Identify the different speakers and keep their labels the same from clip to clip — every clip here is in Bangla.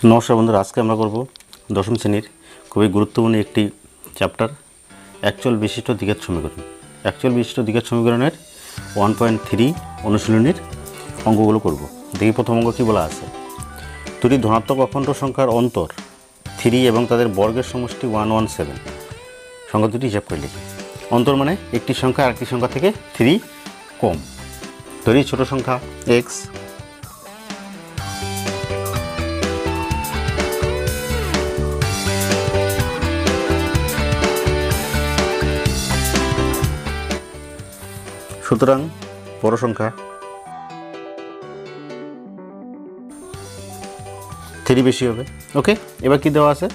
Speaker 1: নমস্কার বন্ধুরা, আজকে আমরা করব দশম শ্রেণীর খুবই গুরুত্বপূর্ণ একটি চ্যাপ্টার অ্যাকচুয়াল বিশিষ্ট দ্বিঘাত সমীকরণ। অ্যাকচুয়াল বিশিষ্ট দ্বিঘাত সমীকরণের 1.3 অনুশীলনীর অঙ্কগুলো করব। দেখি প্রথম অঙ্ক কী বলা আছে। দুটি ধনাত্মক অখণ্ড সংখ্যার অন্তর 3 এবং তাদের বর্গের সমষ্টি 117 সংখ্যা দুটি হিসাব করে লিখি। অন্তর মানে একটি সংখ্যা আরেকটি সংখ্যা থেকে 3 কম। ধরি ছোট সংখ্যা x, সুতরাং বড় সংখ্যা 3 বেশি হবে। ওকে, এবার কি দেওয়া আছে,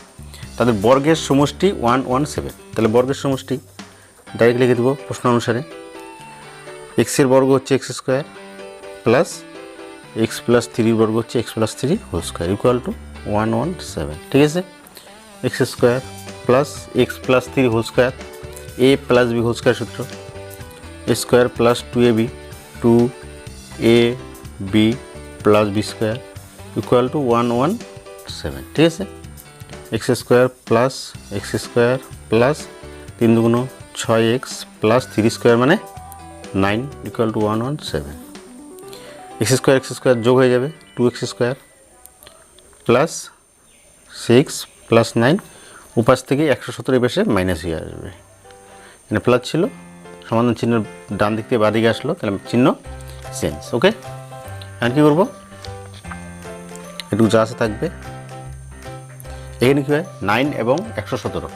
Speaker 1: তাদের বর্গের সমষ্টি 117। তাহলে বর্গের সমষ্টি ডাইরেক্ট লিখে দেবো প্রশ্ন অনুসারে। এক্সের বর্গ হচ্ছে X square plus X plus 3 বর্গ হচ্ছে X plus 3 whole square equal to 117। ঠিক আছে, X square plus X plus 3 whole square, A plus B whole square সূত্র, a square plus 2ab 2ab plus B square equal to 117। ঠিক আছে, X square plus X square plus 3 দুগুণ 6x প্লাস 3 স্কোয়ার মানে 9 ইকুয়াল টু 117। এক্স স্কোয়ার যোগ হয়ে যাবে 2x স্কোয়ার প্লাস 6 প্লাস 9, উপাস থেকে 117 বেশে মাইনাস হয়ে আসবে। এখানে প্লাস ছিল, সমাধান চিহ্ন ডান দিক থেকে বাদিকে আসলো, তাহলে চিহ্ন চেঞ্জ। ওকে, এখন কী করবো, একটু যা আছে থাকবে। এখানে কী হয়, 9 এবং 117,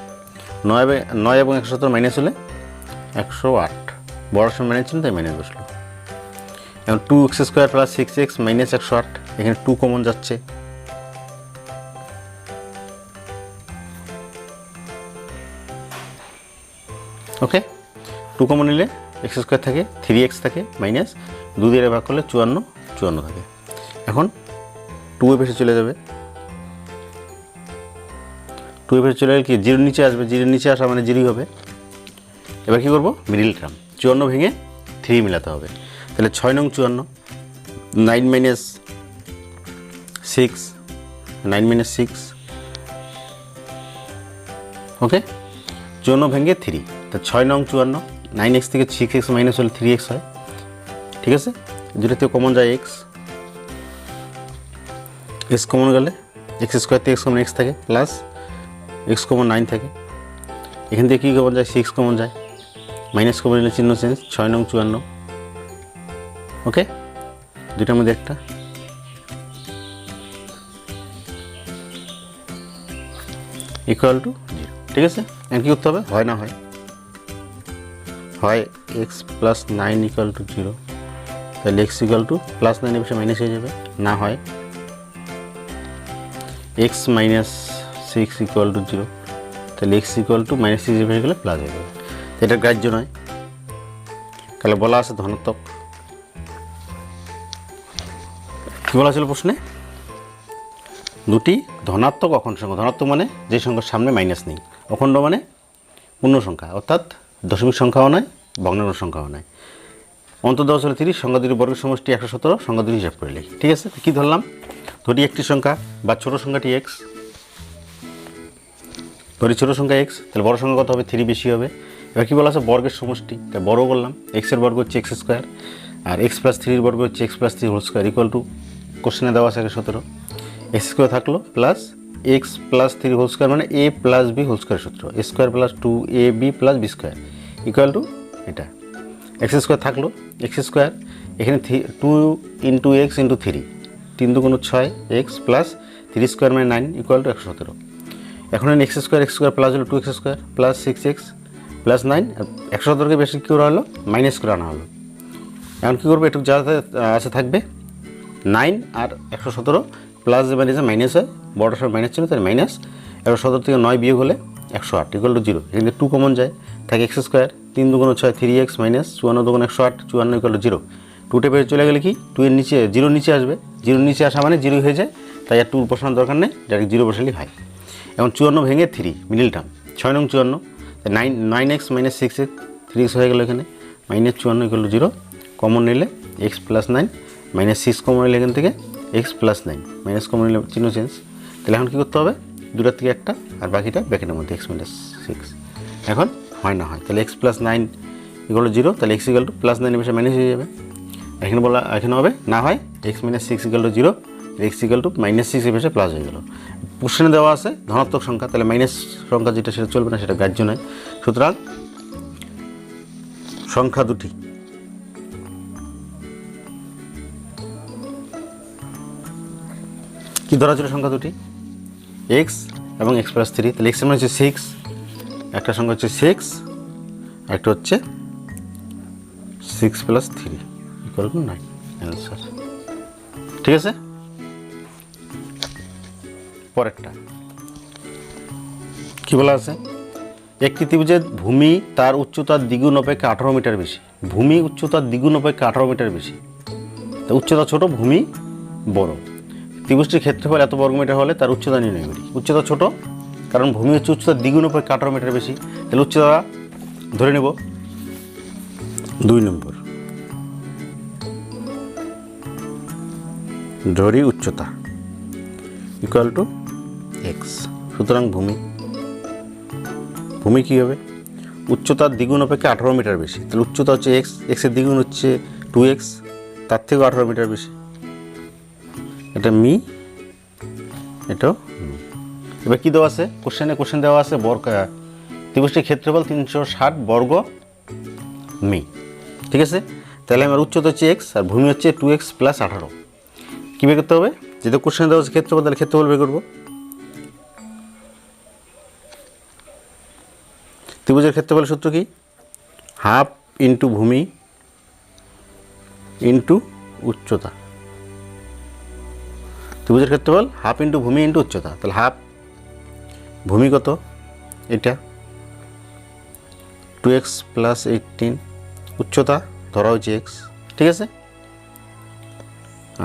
Speaker 1: 9 এবং 117 মাইনাস হলে 108, বড় সময় মাইনাস ছিল তাই মাইনাস বসলো। এখন 2x square plus 6x minus 108, এখানে 2 কমন যাচ্ছে। ওকে, 2 কমন নিলে এক্স স্কোয়ার থাকে, 3x থাকে, মাইনাস 2 দিয়ে ভাগ করলে 54 থাকে। এখন 2 এর পাশে চলে যাবে, 2 এর পাশে চলে গেলে কি 0 নিচে আসবে, 0 নিচে আসা মানে 0 হবে। এবার কী করবো, মিডিল টার্ম 54 ভেঙে 3 মিলাতে হবে। তাহলে 6 নং 54, 9 মাইনাস 6, 9 মাইনাস 6। ওকে, 54 ভেঙে 3, তা 6 নং 54, 9x থেকে 6x মাইনাস হলে 3x হয়। ঠিক আছে, দুটো থেকে কমন যায় x কমন গেলে এক্স স্কোয়ার থেকে x কমন x থাকে প্লাস x কমন 9 থাকে। এখান থেকে কী কমন যায়, 6 কমন যায়, মাইনাস কমন নিলে চিহ্ন চেঞ্জ, 6 নং 54। ওকে, দুটার মধ্যে একটা ইকুয়াল টু 0। ঠিক আছে, এখন কী করতে হবে, হয় না হয় এক্স প্লাস 9 ইকুয়াল টু 0, তাহলে এক্স ইকুয়াল টু প্লাস 9 এর বিষয়ে মাইনাস হয়ে যাবে, না হয় এক্স মাইনাস 6 ইকুয়াল টু 0, তাহলে এক্স ইকুয়াল টু মাইনাস 6 এর বিষয়ে গেলে প্লাস হয়ে যাবে। এটা গ্রাহ্য নয়, তাহলে বলা আছে ধনাত্মক। কী বলা ছিল প্রশ্নে, দুটি ধনাত্মক অখণ্ড সংখ্যা। ধনাত্মক মানে যে সংখ্যার সামনে মাইনাস নেই, অখণ্ড মানে পূর্ণ সংখ্যা, অর্থাৎ দশমিক সংখ্যাও নয়, ভগ্নাংশ সংখ্যাও নয়। অন্তর দেওয়া ছিল 30, সংখ্যা দুটি বর্গের সমষ্টি 117, সংখ্যা দুটি হিসাব করে লিখি। ঠিক আছে, কী ধরলাম, ধরি একটি সংখ্যা বা ছোট সংখ্যাটি x, ধরি ছোট সংখ্যা x, তাহলে বড় সংখ্যা কত হবে, 3 বেশি হবে। এবার কী বলা আছে, বর্গের সমষ্টি, তাই বড় করলাম, এক্সের বর্গ হচ্ছে এক্স স্কোয়ার আর এক্স প্লাস 3 বর্গ হচ্ছে X plus 3 whole square equal to, কোশ্চেনে দেওয়া আছে 117, এক্স স্কোয়ার থাকলো plus X plus 3 whole square মানে A plus B whole square সূত্র, A square plus 2ab plus B square equal to এটা। এক্স স্কোয়ার থাকলো, এক্স স্কোয়ার এখানে 2 ইন্টু এক্স ইন্টু 3, 3 দুগুণ 6x প্লাস 3 স্কোয়ার মানে 9 ইকুয়াল টু 117। এখন এক্স স্কোয়ার প্লাস হলো 2x square plus 6x plus 9, 117কে বেশি কী করা হলো, মাইনাস করে আনা হলো। এখন কী করবো, একটু যা আছে থাকবে, 9 আর 117 প্লাস যে মাইনাস হয়, বড় সব মাইনাস ছিল তাই মাইনাস, 117 থেকে 9 বিয়োগ হলে 108 ইকুয়াল টু 0। এখানে 2 কমন যায়, থাকে এক্স স্কোয়ার, 3 দুগুণ 6 3x মাইনাস 54 দুগুণ 108, 54 ইকুয়াল টু 0। 2 পেয়ে চলে গেলে কি 2 এর নিচে 0 নিচে আসবে, 0 নিচে আসা মানে 0 হয়ে যায়, তাই আর 2 বসানোর দরকার নেই, ডাইরেক্ট 0 বসালেই হয়। এখন 54 ভেঙে 3 মিডিল টার্ম, 6 নং 54, 9x মাইনাস 6x 3x হয়ে গেল, এখানে মাইনাস 54 ইকুয়াল টু 0। কমন নিলে এক্স প্লাস 9 মাইনাস 6 কমন নিলে এখান থেকে এক্স প্লাস 9 মাইনাস কমন নিলে চিহ্ন চেঞ্জ, তাহলে এখন কী করতে হবে, দুটার থেকে একটা আর বাকিটা ব্র্যাকেটের মধ্যে x মাইনাস 6। এখন হয় না হয়, তাহলে x প্লাস 9 ইকুয়াল টু 0, তাহলে x ইকুয়াল টু প্লাস 9 এর পাশে মাইনাস হয়ে যাবে। এখানে হবে না হয় x minus 6 equal to 0, x equal two minus 6 এর পাশে প্লাস হয়ে গেল। প্রশ্নে দেওয়া আছে ধনাত্মক সংখ্যা, তাহলে মাইনাস সংখ্যা যেটা সেটা চলবে না, সেটা গ্রাহ্য নয়। সুতরাং সংখ্যা দুটি কি ধরা ছিল, সংখ্যা দুটি x এবং x প্লাস 3, তাহলে x এর মানে হচ্ছে 6, একটা সংখ্যা হচ্ছে 6, একটা হচ্ছে 6 প্লাস 3 ইকুয়াল টু 9, অ্যান্সার। ঠিক আছে, পরেরটা কি বলা আছে, একটি ত্রিভুজের ভূমি তার উচ্চতার দ্বিগুণ অপেক্ষা 18 মিটার বেশি। ভূমি উচ্চতার দ্বিগুণ অপেক্ষা 18 মিটার বেশি, তো উচ্চতা ছোট, ভূমি বড়। ত্রিভুজটির ক্ষেত্রফল এত বর্গমিটার হলে তার উচ্চতা নির্ণয় করি। উচ্চতা ছোট কারণ ভূমি হচ্ছে উচ্চতার দ্বিগুণ অপেক্ষা 18 মিটার বেশি, তাহলে উচ্চতা ধরে নেব 2 নম্বর, ধরি উচ্চতা ইকুয়াল টু x। সুতরাং ভূমি কী হবে, উচ্চতার দ্বিগুণ অপেক্ষা 18 মিটার বেশি, তাহলে উচ্চতা হচ্ছে x, x এর দ্বিগুণ হচ্ছে 2x, তার থেকেও 18 মিটার বেশি। এটা এটাও এবার কী দেওয়া আছে কোশ্চেন দেওয়া আছে ত্রিভুজটির ক্ষেত্রফল 360 বর্গ মি। ঠিক আছে, তাহলে আমার উচ্চতা হচ্ছে x আর ভূমি হচ্ছে 2x প্লাস 18। কী বের করতে হবে, যেহেতু কোশ্চেন দেওয়া আছে ক্ষেত্রফল, তাহলে ক্ষেত্রফল বের করবো। ত্রিভুজের ক্ষেত্রফলের সূত্র কি, হাফ ইন্টু ভূমি ইন্টু উচ্চতা। ত্রিভুজের ক্ষেত্রফল হাফ ইন্টু ভূমি ইন্টু উচ্চতা, তাহলে হাফ ভূমি কত, এটা 2x প্লাস 18, উচ্চতা ধরা হচ্ছে x। ঠিক আছে,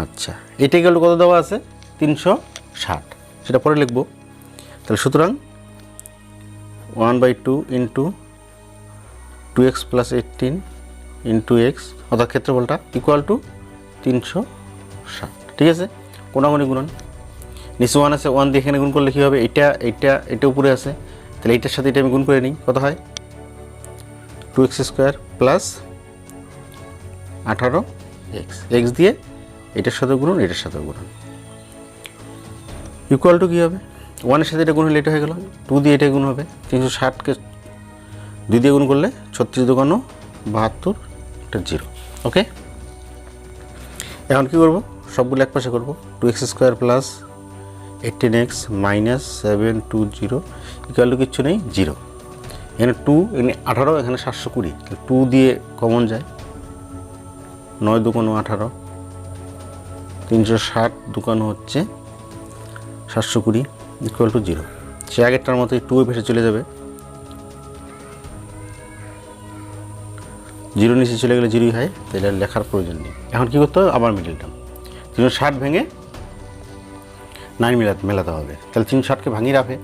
Speaker 1: আচ্ছা এটা গেল কত দেওয়া আছে 360, সেটা পরে লিখব। তাহলে সুতরাং 1/2 into 2x plus 18 into x, অর্থাৎ ক্ষেত্রফলটা ইকুয়াল টু 360। ঠিক আছে, কোনাগুনি গুণন, নিচে 1 আছে, 1 দিয়ে এখানে গুণ করলে কী হবে, এটা উপরে আছে, তাহলে এইটার সাথে এটা আমি গুণ করে নিই, কত হয় 2x square plus 18x, x দিয়ে এটার সাথে গুণন, এটার সাথে গুণন, ইকুয়াল টু কী হবে, 1-এর সাথে এটা গুণ হলে এটা হয়ে গেল, 2 দিয়ে এটা গুণ হবে, 360কে 2 দিয়ে গুণ করলে 36 × 2 = 72, এটা 0। ওকে, এখন কী করবো, সবগুলো এক পাশে করবো, 2x square plus 18x minus 720 equal to কিচ্ছু নেই 0। এখানে 2, এখানে 18, এখানে 720, 2 দিয়ে কমন যায়, 9 × 2 = 18, 360 2 হচ্ছে 720 ইকুয়াল টু 0। সে আগেরটার মতো 2 এর পাশে চলে যাবে, 0 নিচে চলে গেলে 0ই হয়, তাহলে লেখার প্রয়োজন নেই। এখন কী করতে হবে, আবার মিডল টার্ম 360 ভেঙে 9 মেলাতে হবে, তাহলে 360কে ভাঙিয়ে রাখে,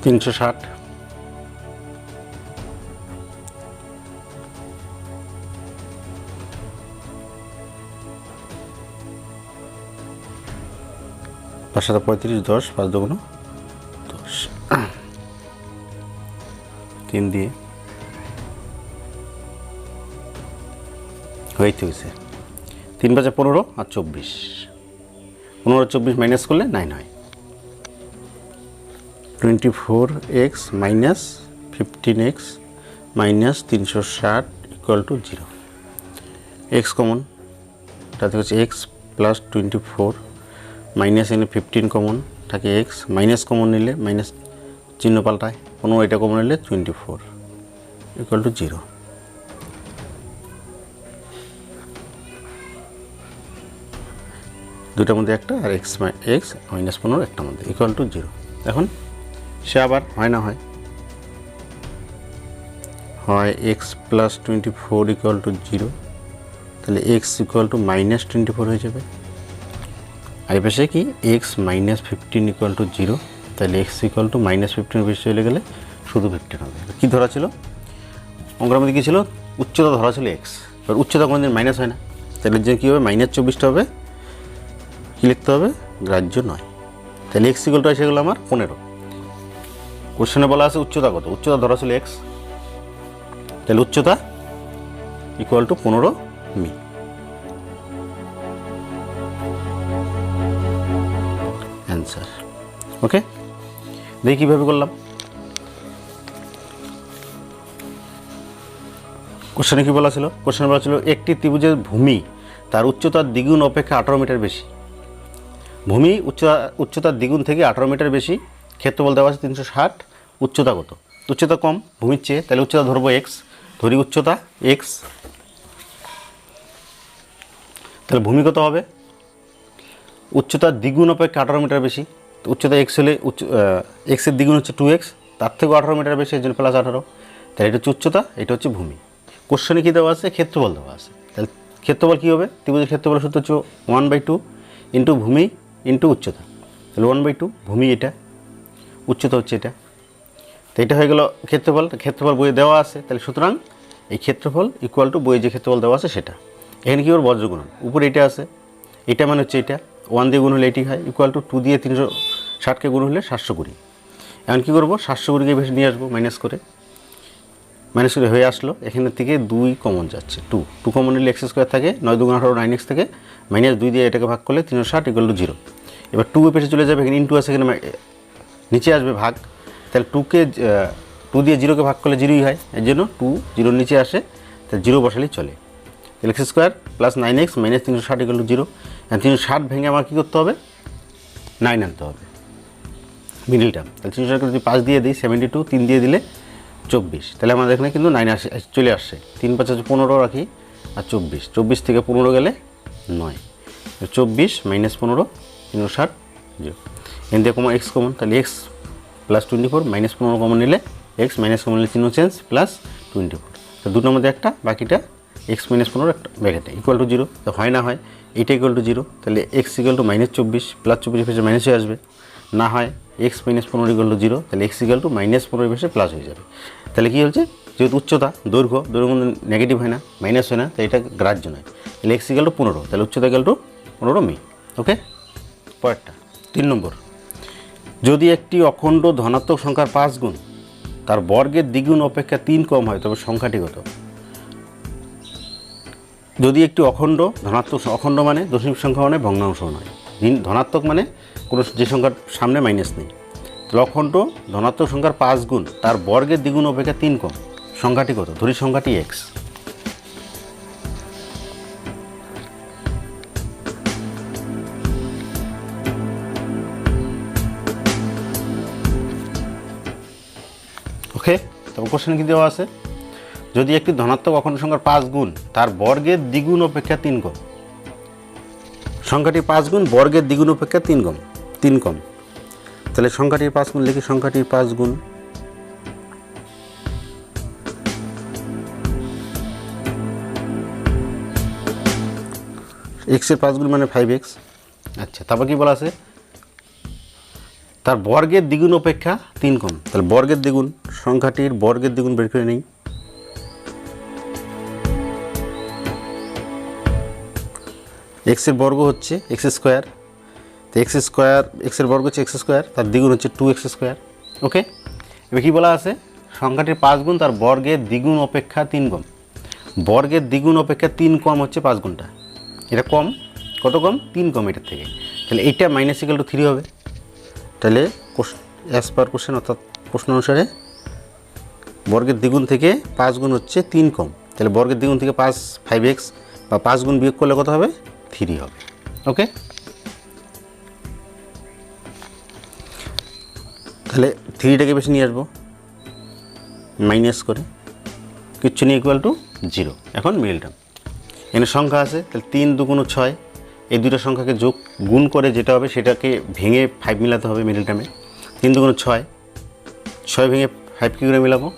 Speaker 1: 360 5 7 35, 10, 5 2 10, 3 দিয়ে হয়েছে 3 5 15 আর 24, 15 24 মাইনাস করলে 9 হয়, 24x minus 15x minus 360 equal to 0। x common, তাতে হচ্ছে x প্লাস 24 মাইনাস এনে 15 কমন থাকে, x মাইনাস কমন নিলে মাইনাস চিহ্ন পাল্টায়, 15 এটা কমন নিলে 24 ইকুয়াল টু 0। দুটার মধ্যে একটা, আর x মাইনাস 15 একটার মধ্যে ইকুয়াল টু 0। এখন সে আবার হয় না হয় x প্লাস 24 ইকুয়াল টু 0, তাহলে x ইকুয়াল টু মাইনাস 24 হয়ে যাবে, আর এই পাশে কি x মাইনাস 15 ইকুয়াল টু 0, তাহলে x ইকুয়াল টু মাইনাস 15 বেশি চলে গেলে শুধু 15 হবে। কী ধরা ছিল, অঙ্কের মধ্যে কী ছিল, উচ্চতা ধরা ছিল x, এবার উচ্চতা কোনোদিন মাইনাস হয় না, তাহলে যে কী হবে -24টা হবে, কী লিখতে হবে, গ্রাহ্য নয়। তাহলে এক্স ইকুয়াল টু এসে গেলো আমার 15। কোশ্চেনে বলা আছে উচ্চতা কত, উচ্চতা ধরা ছিল এক্স, তাহলে উচ্চতা ইকুয়াল টু 15 মি। অ্যান্সার। ওকে, দেখি কীভাবে করলাম। কোশ্চেনে কী বলা ছিল, কোশ্চেনে বলা ছিল একটি ত্রিভুজের ভূমি তার উচ্চতার দ্বিগুণ অপেক্ষা 18 মিটার বেশি। ভূমি উচ্চতার দ্বিগুণ থেকে 18 মিটার বেশি, ক্ষেত্রফল দেওয়া আছে 360, উচ্চতা কত, উচ্চতা কম ভূমির চেয়ে, তাহলে উচ্চতা ধরবো এক্স, ধরি উচ্চতা এক্স, তাহলে ভূমি কত হবে, উচ্চতার দ্বিগুণ অপেক্ষা 18 মিটার বেশি, তো উচ্চতা এক্স হলে এক্সের দ্বিগুণ হচ্ছে 2x, তার থেকেও 18 মিটার বেশি, এর জন্য +18, তাহলে এটা হচ্ছে উচ্চতা, এটা হচ্ছে ভূমি। কোশ্চেনে কী দেওয়া আছে, ক্ষেত্রফল দেওয়া আছে, তাহলে ক্ষেত্রফল কী হবে, ত্রিভুজের ক্ষেত্রফল সূত্র হচ্ছে 1/2 ইন্টু ভূমি ইন্টু উচ্চতা, তাহলে 1/2 ভূমি, এটা উচ্চতা হচ্ছে এটা, তো এটা হয়ে গেল ক্ষেত্রফল। ক্ষেত্রফল বইয়ে দেওয়া আছে, তাহলে সুতরাং এই ক্ষেত্রফল ইকুয়াল টু বইয়ে যে ক্ষেত্রফল দেওয়া আছে সেটা। এখানে কী হবে, বজ্রগুণন, উপরে এটা আছে, এটা মানে হচ্ছে এটা 1 দিয়ে গুণ হলে এটি হয়, ইকুয়াল টু 2 দিয়ে 360কে গুণ হলে 720। এখন কী করবো, 720কে বেশি নিয়ে আসবো, মাইনাস করে হয়ে আসলো, এখানের থেকে 2 কমন যাচ্ছে, 2 কমন নিলে x² থাকে, 9 2 18 9x থেকে -2 দিয়ে এটাকে ভাগ করলে 360 ইকুয়াল টু 0। এবার 2 পেছনে চলে যাবে, এখানে ইন্টু আছে, এখানে নিচে আসবে ভাগ, তাহলে 2 দিয়ে 0কে ভাগ করলে 0ই হয়, এর জন্য 2 0 নিচে আসে, তাহলে 0 বসালেই চলে। তাহলে x² + 9x - 360 ইকুয়াল টু 0। 360 ভেঙে আমার কী করতে হবে, 9 আনতে হবে মিডিল টার্ম, তাহলে 360 যদি 5 দিয়ে দিই 72, 3 দিয়ে দিলে 24, তাহলে আমাদের এখানে কিন্তু 9 চলে আসছে। 3 5 হচ্ছে 15 রাখি, আর 24 থেকে 15 গেলে 9, 24 - 15 360 0, এখান থেকে কমন x কমন, তাহলে x + 24 -15 কমন নিলে x, মাইনাস কমন নিলে চিহ্ন চেঞ্জ, +24, তো দুটোর মধ্যে একটা, বাকিটা x - 15 একটা ব্র্যাকেটে ইকুয়াল টু 0, তো হয় না হয় এটা ইকুয়াল টু 0, তাহলে x ইকুয়াল টু -24, +24 পেছনে মাইনাস হয়ে আসবে, না হয় x - 15 ইকুয়াল টু 0, তাহলে x ইকুয়াল টু -15 পেছনে প্লাস হয়ে যাবে। তাহলে কী হচ্ছে, যেহেতু উচ্চতা দৈর্ঘ্য নেগেটিভ হয় না, মাইনাস হয় না, তাই এটা গ্রাহ্য নয়, তাহলে x ইকুয়াল টু 15, তাহলে উচ্চতা ইকুয়াল টু 15 মি। ওকে, পরেরটা 3 নম্বর, যদি একটি অখণ্ড ধনাত্মক সংখ্যার 5 গুণ তার বর্গের দ্বিগুণ অপেক্ষা 3 কম হয়, তবে সংখ্যাটি কত। যদি একটি অখণ্ড ধনাত্মক, অখণ্ড মানে দশমিক সংখ্যা মানে ভগ্নাংশ নয়, ধনাত্মক মানে কোনো যে সংখ্যার সামনে মাইনাস নেই, তাহলে অখণ্ড ধনাত্মক সংখ্যার 5 গুণ তার বর্গের দ্বিগুণ অপেক্ষা 3 কম, সংখ্যাটি কত, ধরি সংখ্যাটি x। ওকে, তবে কোশ্চেন কী দেওয়া আছে, যদি একটি ধনাত্মক অখণ্ড সংখ্যার 5 গুণ তার বর্গের দ্বিগুণ অপেক্ষা 3 কম, সংখ্যাটি 5 গুণ বর্গের দ্বিগুণ অপেক্ষা 3 কম, তাহলে সংখ্যাটির 5 গুণ লিখি, সংখ্যাটির 5 গুণ এক্সের 5 গুণ মানে 5x। আচ্ছা, তারপর কী বলা আছে, তার বর্গের দ্বিগুণ অপেক্ষা 3 কম, তাহলে বর্গের দ্বিগুণ, সংখ্যাটির বর্গের দ্বিগুণ বের করে নেই, এক্সের বর্গ হচ্ছে x², তো এক্সের বর্গ হচ্ছে x², তার দ্বিগুণ হচ্ছে 2x²। ওকে, এবার কী বলা আছে, সংখ্যাটির 5 গুণ তার বর্গের দ্বিগুণ অপেক্ষা 3 কম, বর্গের দ্বিগুণ অপেক্ষা 3 কম হচ্ছে 5 গুণটা, এটা কম, কত কম, 3 কম এটার থেকে, তাহলে এইটা মাইনাস ইকুয়াল টু 3 হবে, তাহলে অ্যাজ পার কোশ্চেন অর্থাৎ প্রশ্ন অনুসারে বর্গের দ্বিগুণ থেকে 5 গুণ হচ্ছে 3 কম, তাহলে বর্গের দ্বিগুণ থেকে 5x বা 5 গুণ বিয়োগ করলে কত হবে, 3 হবে। ওকে, তাহলে 3টাকে বেশি নিয়ে আসবো, মাইনাস করে, কিচ্ছু নিয়ে ইকুয়াল টু 0। এখন মিডল টার্ম, এখানে সংখ্যা আছে, তাহলে 3 2 6, এই দুটো সংখ্যাকে গুণ করে যেটা হবে সেটাকে ভেঙে 5 মিলাতে হবে মিডল টার্মে। 3 2 6, 6 ভেঙে 5 কী করে মিলাবো,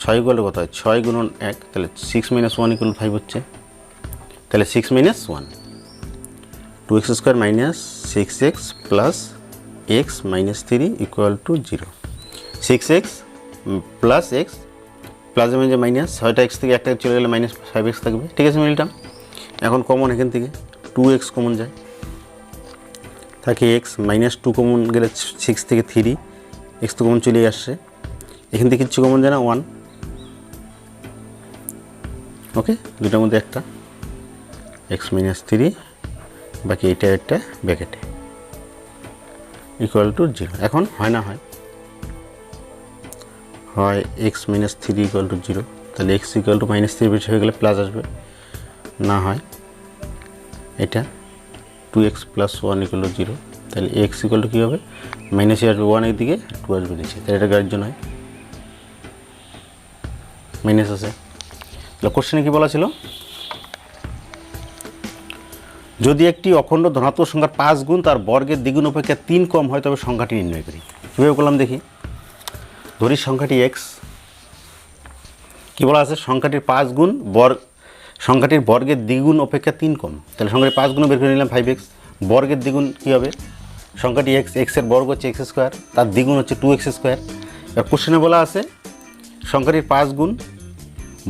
Speaker 1: 6 ইকুয়াল কত হয়, 6 গুণন 1, তাহলে 6 - 1 ইকুয়াল 5 হচ্ছে, তাহলে 6 - 1 2x² - 6x plus x - 3 equal to 0, 6x plus x plus মানে যে মাইনাস, 6টা x থেকে একটা চলে গেলে -5x থাকবে, ঠিক আছে মিডল টার্ম। এখন কমন এখান থেকে 2x কমন যায়, থাকে x, -2 কমন গেলে 6 থেকে 3, x তো কমন চলেই আসছে, এখান থেকে কিচ্ছু কমন যায় না, 1। ওকে, দুটার মধ্যে একটা x - 3, বাকি এটা একটা ব্র্যাকেটে ইকুয়াল টু 0। এখন হয় না হয় x - 3 ইকুয়াল টু 0, তাহলে x ইকুয়াল টু -3 বেশি হয়ে গেলে প্লাস আসবে, না হয় এটা 2x + 1 ইকুয়াল টু 0, তাহলে x ইকুয়াল টু কী হবে, মাইনাসে আসবে 1 একদিকে, 2 আসবে নিচে, তাহলে এটা গ্রাহ্য নয়, মাইনাস আছে। তাহলে কোশ্চেনে কী বলা ছিল, যদি একটি অখণ্ড ধনাত্মক সংখ্যার 5 গুণ তার বর্গের দ্বিগুণ অপেক্ষা 3 কম হয় তবে সংখ্যাটি নির্ণয় করি। কীভাবে করলাম দেখি, ধরি সংখ্যাটি x, কী বলা আছে, সংখ্যাটির 5 গুণ সংখ্যাটির বর্গের দ্বিগুণ অপেক্ষা 3 কম, তাহলে সংখ্যাটির 5 গুণ বের করে নিলাম 5x, বর্গের দ্বিগুণ কী হবে, সংখ্যাটি x এর বর্গ হচ্ছে x², তার দ্বিগুণ হচ্ছে 2x²। এবার কোশ্চেনে বলা আছে সংখ্যাটির 5 গুণ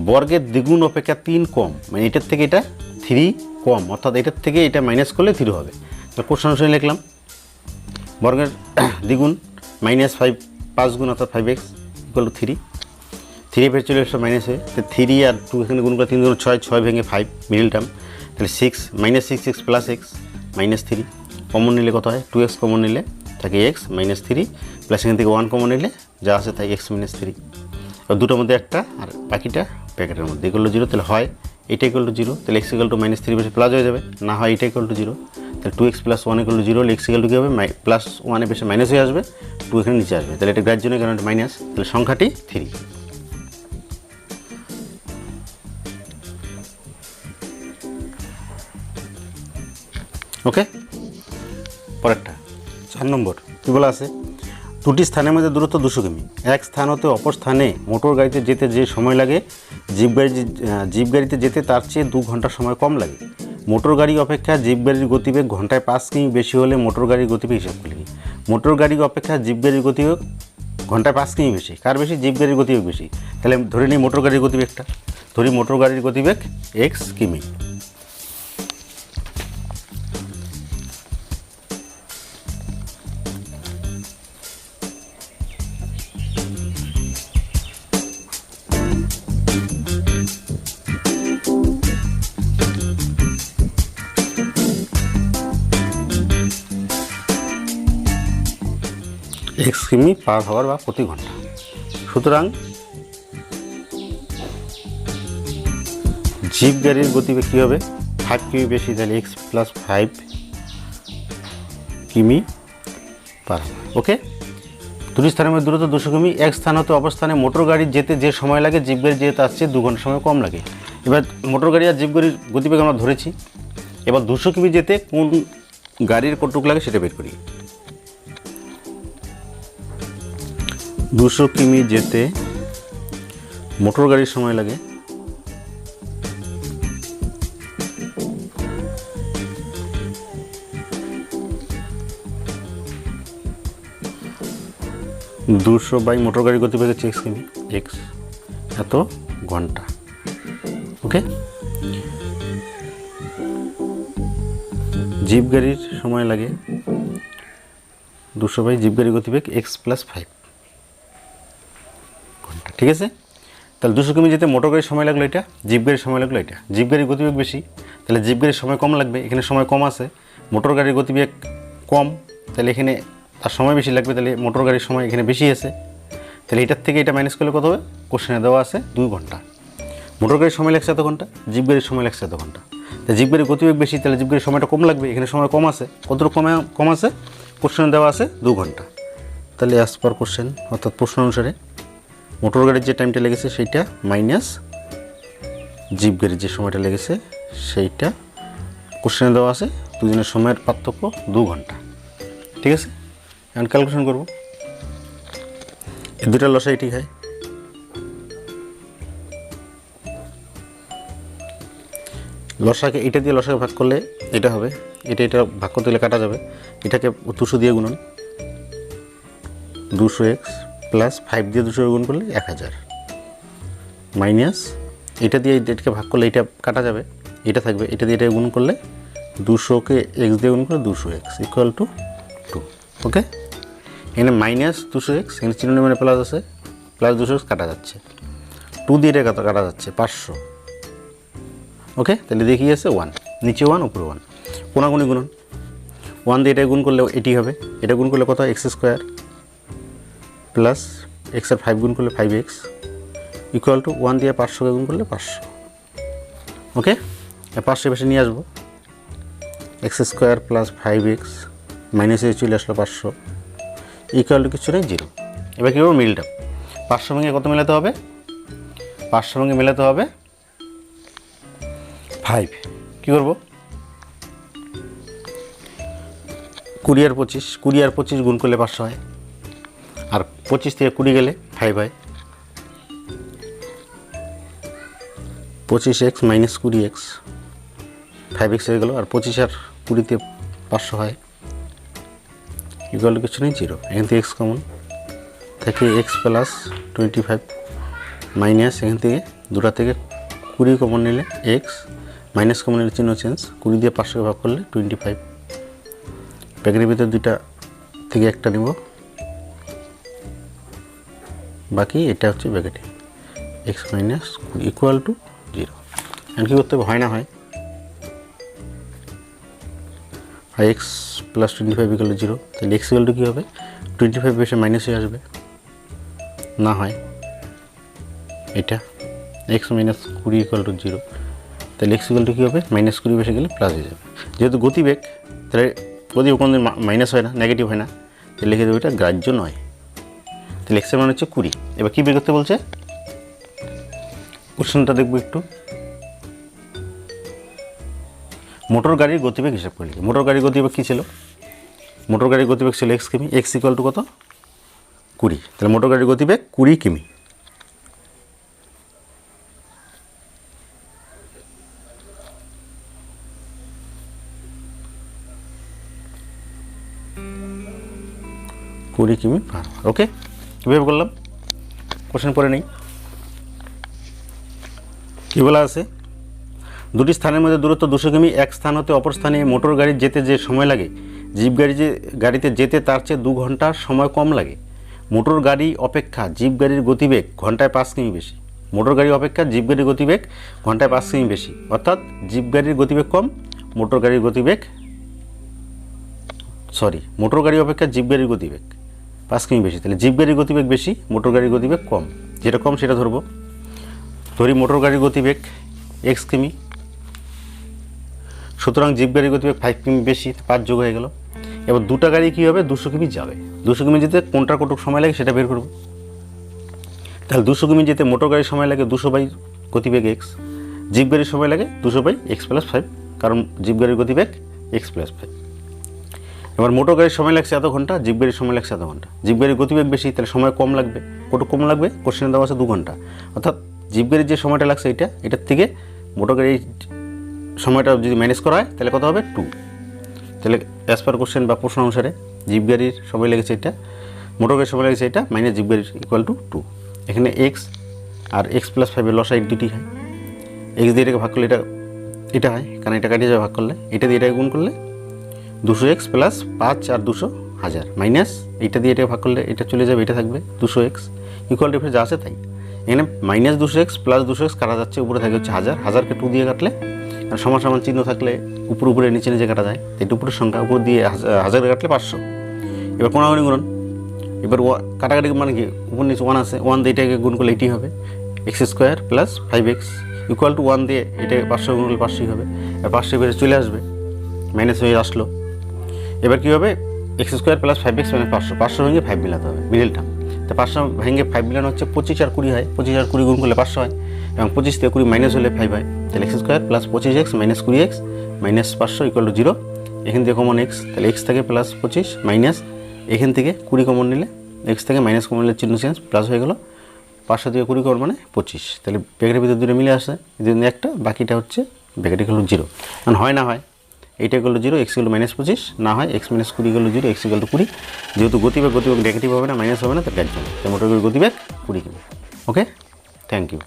Speaker 1: বর্গের দ্বিগুণ অপেক্ষা 3 কম, মানে এটার থেকে এটা 3 কম, অর্থাৎ এটার থেকে এটা মাইনাস করলে 0 হবে। তো কোশ্চেন অনুসারে লিখলাম বর্গের দ্বিগুণ -5 গুণ অর্থাৎ 5x ইকুয়াল টু 3, 3 ফের চলে এসে মাইনাস হয়ে, তো 3 আর 2 এখানে গুণ করে 3 গুণ 6, 6 ভেঙে 5 মিডল টার্ম, তাহলে 6 -6x + x -3 কমন নিলে কত হয়, 2x কমন নিলে থাকে x -3 প্লাস এখান থেকে 1 কমন নিলে যা আছে তাই x - 3, আর দুটোর মধ্যে একটা আর বাকিটা ব্র্যাকেটের মধ্যে ইকুয়াল টু 0, তাহলে হয় এটা ইকুয়াল টু 0, তাহলে x ইকুয়াল টু -3 বেশি প্লাস হয়ে যাবে, না হয় এটা ইকুয়াল টু 0, তাহলে 2x + 1 equal to 0, x equal to কী হবে, +1 এর বেশি মাইনাস হয়ে আসবে, 2 এখানে নিচে আসবে, তাহলে এটা গ্রাহ্য নয় কারণ এটা মাইনাস, তাহলে সংখ্যাটি 3। ওকে, পরেরটা 4 নম্বর কী বলা আছে, দুটি স্থানের মধ্যে দূরত্ব 200 কিমি, এক স্থান হতে অপর স্থানে মোটর গাড়িতে যেতে যে সময় লাগে জিপ গাড়িতে যেতে তার চেয়ে 2 ঘন্টা সময় কম লাগে। মোটর গাড়ি অপেক্ষা জিপ গাড়ির গতিবেগ ঘন্টায় 5 কিমি বেশি হলে মোটর গাড়ির গতিবেগ হিসাব করলে কি, মোটর গাড়ি অপেক্ষা জিপ গাড়ির গতিবেগ ঘন্টায় 5 কিমি বেশি, কার বেশি, জিপ গাড়ির গতিবেগ বেশি, তাহলে ধরে নিই মোটর গাড়ির গতিবেগটা, ধরি মোটর গাড়ির গতিবেগ x কিমি, x কিমি পার আওয়ার বা প্রতি ঘন্টা। সুতরাং জিপ গাড়ির গতিবেগ কী হবে, 5 কিমি বেশি, তাহলে x + 5 কিমি পার আওয়ার। ওকে, দুটি স্থানের মধ্যে দূরত্ব 200 কিমি, এক স্থান হতে অপর স্থানে মোটর গাড়ির যেতে যে সময় লাগে জিপ গাড়ি যেতে আসছে 2 ঘন্টা সময় কম লাগে। এবার মোটর গাড়ি আর জিপ গাড়ির গতিবেগ আমরা ধরেছি, এবার 200 কিমি যেতে কোন গাড়ির কতটুকু লাগে সেটা বের করি। 200 কিমি যেতে মোটর গাড়ির সময় লাগে 200 বাই মোটর গাড়ির গতিবেগ হচ্ছে x কিমি, x এত ঘন্টা। ওকে, জিপ গাড়ির সময় লাগে 200 বাই জিপ গাড়ির গতিবেগ x + 5 ঘন্টা, ঠিক আছে। তাহলে 200 কিমি যেতে মোটর গাড়ির সময় লাগলো এটা, জিপ গাড়ির সময় লাগলো এটা, জিপ গাড়ির গতিবেগ বেশি তাহলে জিপ গাড়ির সময় কম লাগবে, এখানে সময় কম আছে, মোটর গাড়ির গতিবেগ কম তাহলে এখানে তার সময় বেশি লাগবে, তাহলে মোটর গাড়ির সময় এখানে বেশি আছে, তাহলে এটার থেকে এটা মাইনাস করলে কত হবে, কোশ্চেনে দেওয়া আছে 2 ঘন্টা। মোটর গাড়ির সময় লাগছে এত ঘন্টা, জিপ গাড়ির সময় লাগছে এত ঘন্টা, তাহলে জিপ গাড়ির গতিবেগ বেশি তাহলে জিপ গাড়ির সময়টা কম লাগবে, এখানে সময় কম আছে, কতটুকু কম আছে, কোশ্চেনে দেওয়া আছে 2 ঘন্টা। তাহলে অ্যাজ পার কোশ্চেন অর্থাৎ প্রশ্ন অনুসারে মোটর গাড়ির যে টাইমটা লেগেছে সেইটা মাইনাস জিপ গাড়ির যে সময়টা লেগেছে সেইটা, কোশ্চেনে দেওয়া আছে দুজনের সময়ের পার্থক্য 2 ঘন্টা, ঠিক আছে। এখন ক্যালকুলেশন করব, এই দুটা লসাই ঠিক হয়, লসাকে এটা দিয়ে লসাকে ভাগ করলে এটা হবে, এটা ভাগ করতে গেলে কাটা যাবে, এটাকে 200 দিয়ে গুণন, 200x প্লাস 5 দিয়ে 200 গুণ করলে 1000 মাইনাস এটা দিয়ে এটাকে ভাগ করলে এটা কাটা যাবে, এটা থাকবে, এটা দিয়ে এটা গুণ করলে 200কে এক্স দিয়ে গুণ করলে 200x ইকুয়াল টু 2। ওকে, এখানে -200x, এখানে চিহ্ন মানে প্লাস আছে, প্লাস 200x কাটা যাচ্ছে, 2 দিয়ে এটা কাটা যাচ্ছে 500। ওকে, তাহলে দেখি আছে 1, নিচে 1 উপরে 1, কোনাগুনি গুণন, 1 দিয়ে এটা গুণ করলে এটি হবে, এটা গুণ করলে কত x স্কোয়ার প্লাস x আর 5 গুণ করলে 5x ইকুয়াল টু 1 দিয়ে 500কে গুণ করলে 500। ওকে, 500 বেশি নিয়ে আসবো, x স্কোয়ার প্লাস 5x মাইনাসে চলে আসলো 500 ইকুয়াল টু কিছু নেই 0। এবার কী করবো, মিলটা 500 ভেঙে কত মেলাতে হবে, 500 ভেঙে মেলাতে হবে 5। কী করবো, 20 আর 25, 20 আর 25 গুণ করলে 500 হয়, আর 25 থেকে 20 গেলে 5 হয়, 25x মাইনাস 20x 5x হয়ে গেলো, আর 25 আর 20তে 500 হয় ইকুয়াল টু কিছু নেই 0। এখান থেকে x কমন থেকে x প্লাস 25 মাইনাস এখান থেকে দুটা থেকে 20 কমন নিলে x মাইনাস কমন নিলে চিহ্ন চেঞ্জ, 20 দিয়ে 500কে ভাগ করলে 25। প্যাকেটের ভিতরে দুইটা থেকে একটা নেব, বাকি এটা হচ্ছে ব্র্যাকেটে x মাইনাস ইকুয়াল টু 0। এখন কী করতে হবে, হয় না হয় x প্লাস 25 ইকুয়াল টু 0, তাহলে x ইকুয়াল টু কী হবে, 25 বেশি মাইনাস হয়ে আসবে, না হয় এটা x মাইনাস 20 ইকুয়াল টু 0, তাহলে x ইকুয়াল টু কী হবে, মাইনাস 20 বেশি গেলে প্লাস হয়ে যাবে। যেহেতু গতিবেগ, তাহলে গতিবেগ কোনো দিন মাইনাস হয় না, নেগেটিভ হয় না, তাহলে লিখে দেবো এটা গ্রাহ্য নয়। তাহলে x এর মান হচ্ছে 20। এবার কী বের করতে বলছে, কোশ্চেনটা দেখবো একটু। মোটর গাড়ির গতিবেগ হিসাব করে লিখি। মোটর গাড়ির গতিবেগ কী ছিল, মোটর গাড়ির গতিবেগ ছিল x কিমি, x ইকুয়াল টু কত 20, তাহলে মোটর গাড়ির গতিবেগ 20 কিমি। কিমি পার। ওকে, কীভাবে করলাম, কোশ্চেন পরে নেই। কী বলা আছে, দুটি স্থানের মধ্যে দূরত্ব 200 কিমি, এক স্থান হতে অপর স্থানে মোটর গাড়ি যেতে যে সময় লাগে জিপ গাড়িতে যেতে তার চেয়ে 2 ঘন্টার সময় কম লাগে। মোটর গাড়ি অপেক্ষা জিপ গাড়ির গতিবেগ ঘন্টায় 5 কিমি বেশি। মোটর গাড়ি অপেক্ষা জিপ গাড়ির গতিবেগ ঘন্টায় 5 কিমি বেশি, অর্থাৎ জিপ গাড়ির গতিবেগ কম, মোটর গাড়ির গতিবেগ মোটর গাড়ি অপেক্ষা জিপ গাড়ির গতিবেগ 5 কিমি বেশি। তাহলে জিপ গাড়ির গতিবেগ বেশি, মোটর গাড়ির গতিবেগ কম, যেটা কম সেটা ধরবো। ধরি মোটর গাড়ির গতিবেগ x কিমি, সুতরাং জিপ গাড়ির গতিবেগ 5 কিমি বেশি, 5 যোগ হয়ে গেল। এবার দুটা গাড়ি কী হবে, 200 কিমি যাবে, 200 কিমি যেতে কোনটার কতটুকু সময় লাগে সেটা বের করব। তাহলে 200 কিমি যেতে মোটর গাড়ির সময় লাগে 200 বাই গতিবেগ x, জিপ গাড়ির সময় লাগে 200 বাই x প্লাস 5, কারণ জিপ গাড়ির গতিবেগ x প্লাস 5। এবার মোটর গাড়ির সময় লাগছে এত ঘন্টা, জিপ গাড়ির সময় লাগছে এত ঘন্টা। জিপ গাড়ির গতিবেগ বেশি, তাহলে সময় কম লাগবে, কতটুকু কম লাগবে, কোশ্চেনে দেওয়া আছে 2 ঘন্টা, অর্থাৎ জিপ গাড়ির যে সময়টা লাগছে এটার থেকে মোটর গাড়ির সময়টা যদি ম্যানেজ করা হয় তাহলে কত হবে 2। তাহলে অ্যাজ পার কোশ্চেন বা প্রশ্ন অনুসারে জিপ গাড়ির সময় লেগেছে এটা, মোটর গাড়ির সময় লেগেছে এটা, মাইনাস জিপ গাড়ির ইকুয়াল টু 2। এখানে x আর x প্লাস 5 এর লসাই দুটি হয়, x দিয়ে এটাকে ভাগ করলে এটা হয়, কারণ এটা কাটিয়ে যাবে ভাগ করলে, এটা দিয়ে এটাকে গুণ করলে 200x প্লাস 5 আর 200 1000 মাইনাস এইটা দিয়ে এটাকে ভাগ করলে এটা চলে যাবে, এটা থাকবে 200x ইকুয়াল টু যা আছে তাই। এখানে মাইনাস 200x প্লাস 200x কাটা যাচ্ছে, উপরে থাকে হচ্ছে 1000, 1000কে 2 দিয়ে কাটলে, আর সমান সমান চিহ্ন থাকলে উপরে নিচে নিচে কাটা যায়, এটা উপরের সংখ্যা, উপর দিয়ে 1000 কাটলে 500। এবার কোনাগুনি গুণন, এবার কাটাকাটি মানে কি, উপর নিচে 1 আছে, 1 দিয়ে এটাকে গুণ করলে এটি হবে x square plus 5x equal to 1 দিয়ে এটাকে 500 গুণ করলে 500 হবে, আর 500 বেড়ে চলে আসবে, মাইনাস হয়ে আসলো। এবার কী হবে, x square plus 5x minus 500, 500 ভেঙে 5 মিলাতে হবে, মিডল টার্ম। তো 500 ভেঙে 5 মিলানো হচ্ছে 25 আর 20 হয়, 25 আর 20 গুণ করলে 500 হয়, এবং 25 থেকে 20 মাইনাস হলে 5 হয়। তাহলে x square plus 25x minus 20x minus 500 equal to 0। এখান থেকে কমন x, তাহলে x থেকে প্লাস 25 মাইনাস এখান থেকে 20 কমন নিলে, x থেকে মাইনাস কমন নিলে চিহ্ন চেঞ্জ, প্লাস হয়ে গেল, 500 থেকে 20 কমন মানে 25। তাহলে ব্র্যাকেটের ভিতরে দুটো মিলে আসে, এদের একটা, বাকিটা হচ্ছে ব্র্যাকেট ইকুয়াল টু 0। কারণ হয় না হয় এইটা equal to 0, x equal two minus 25, না হয় x minus 20 equal to 0, x equal two 20। যেহেতু গতিবেগ নেগেটিভ হবে না, মাইনাস হবে না, তার গ্যাস হবে, তাই মোটর গতিবেগ 20 কিমি। ওকে, থ্যাংক ইউ।